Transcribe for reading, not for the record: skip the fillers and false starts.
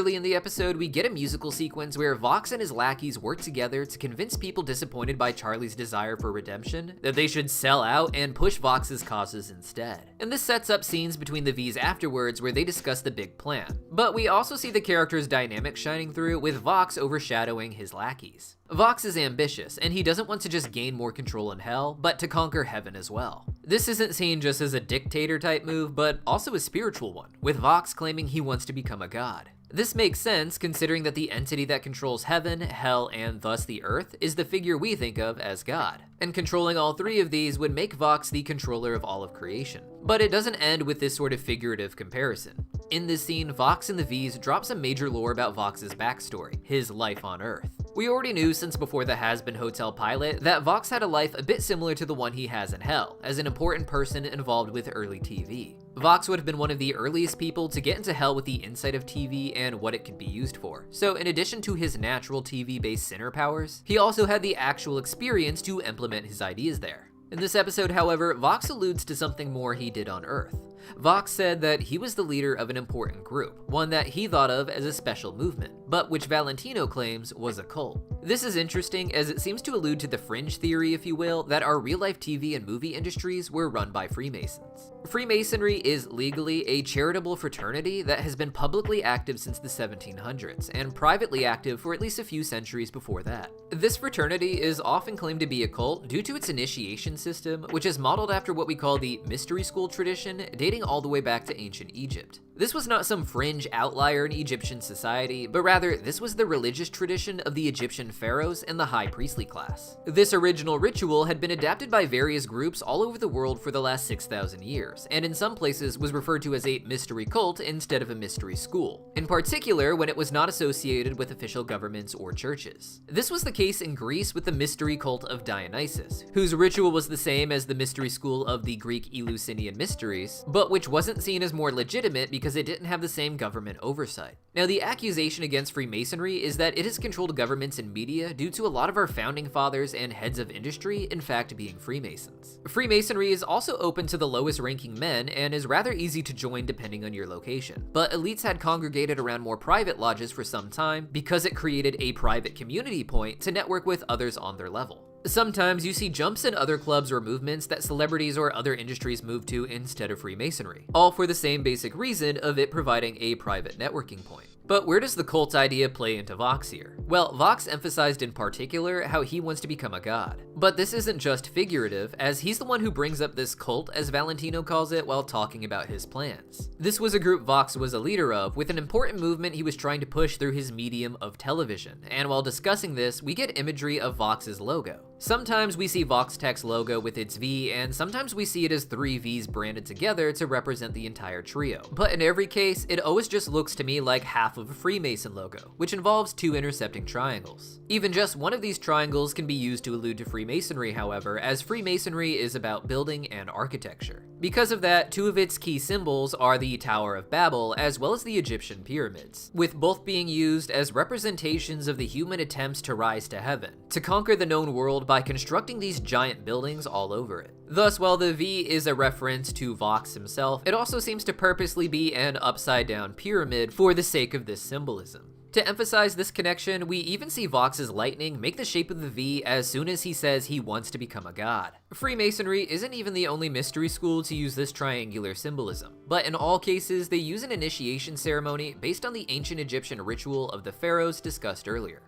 Early in the episode, we get a musical sequence where Vox and his lackeys work together to convince people disappointed by Charlie's desire for redemption that they should sell out and push Vox's causes instead. And this sets up scenes between the V's afterwards where they discuss the big plan. But we also see the characters' dynamic shining through, with Vox overshadowing his lackeys. Vox is ambitious, and he doesn't want to just gain more control in hell, but to conquer heaven as well. This isn't seen just as a dictator type move, but also a spiritual one, with Vox claiming he wants to become a god. This makes sense considering that the entity that controls heaven, hell, and thus the earth is the figure we think of as God. And controlling all three of these would make Vox the controller of all of creation. But it doesn't end with this sort of figurative comparison. In this scene, Vox and the V's drop some major lore about Vox's backstory, his life on Earth. We already knew since before the Hazbin Hotel pilot that Vox had a life a bit similar to the one he has in hell, as an important person involved with early TV. Vox would have been one of the earliest people to get into hell with the insight of TV and what it could be used for. So in addition to his natural TV-based sinner powers, he also had the actual experience to implement his ideas there. In this episode, however, Vox alludes to something more he did on Earth. Vox said that he was the leader of an important group, one that he thought of as a special movement, but which Valentino claims was a cult. This is interesting as it seems to allude to the fringe theory, if you will, that our real-life TV and movie industries were run by Freemasons. Freemasonry is legally a charitable fraternity that has been publicly active since the 1700s, and privately active for at least a few centuries before that. This fraternity is often claimed to be a cult due to its initiation system, which is modeled after what we call the mystery school tradition, dating all the way back to ancient Egypt. This was not some fringe outlier in Egyptian society, but rather this was the religious tradition of the Egyptian pharaohs and the high priestly class. This original ritual had been adapted by various groups all over the world for the last 6,000 years, and in some places was referred to as a mystery cult instead of a mystery school, in particular when it was not associated with official governments or churches. This was the case in Greece with the mystery cult of Dionysus, whose ritual was the same as the mystery school of the Greek Eleusinian mysteries, but which wasn't seen as more legitimate because it didn't have the same government oversight. Now, the accusation against Freemasonry is that it has controlled governments and media due to a lot of our founding fathers and heads of industry, in fact, being Freemasons. Freemasonry is also open to the lowest ranking men and is rather easy to join depending on your location, but elites had congregated around more private lodges for some time because it created a private community point to network with others on their level. Sometimes you see jumps in other clubs or movements that celebrities or other industries move to instead of Freemasonry, all for the same basic reason of it providing a private networking point. But where does the cult idea play into Vox here? Well, Vox emphasized in particular how he wants to become a god. But this isn't just figurative, as he's the one who brings up this cult, as Valentino calls it, while talking about his plans. This was a group Vox was a leader of, with an important movement he was trying to push through his medium of television, and while discussing this, we get imagery of Vox's logo. Sometimes we see VoxTech's logo with its V, and sometimes we see it as 3 V's branded together to represent the entire trio. But in every case, it always just looks to me like half of a Freemason logo, which involves 2 intercepting triangles. Even just one of these triangles can be used to allude to Freemasonry, however, as Freemasonry is about building and architecture. Because of that, 2 of its key symbols are the Tower of Babel as well as the Egyptian pyramids, with both being used as representations of the human attempts to rise to heaven, to conquer the known world by constructing these giant buildings all over it. Thus, while the V is a reference to Vox himself, it also seems to purposely be an upside-down pyramid for the sake of this symbolism. To emphasize this connection, we even see Vox's lightning make the shape of the V as soon as he says he wants to become a god. Freemasonry isn't even the only mystery school to use this triangular symbolism, but in all cases, they use an initiation ceremony based on the ancient Egyptian ritual of the pharaohs discussed earlier.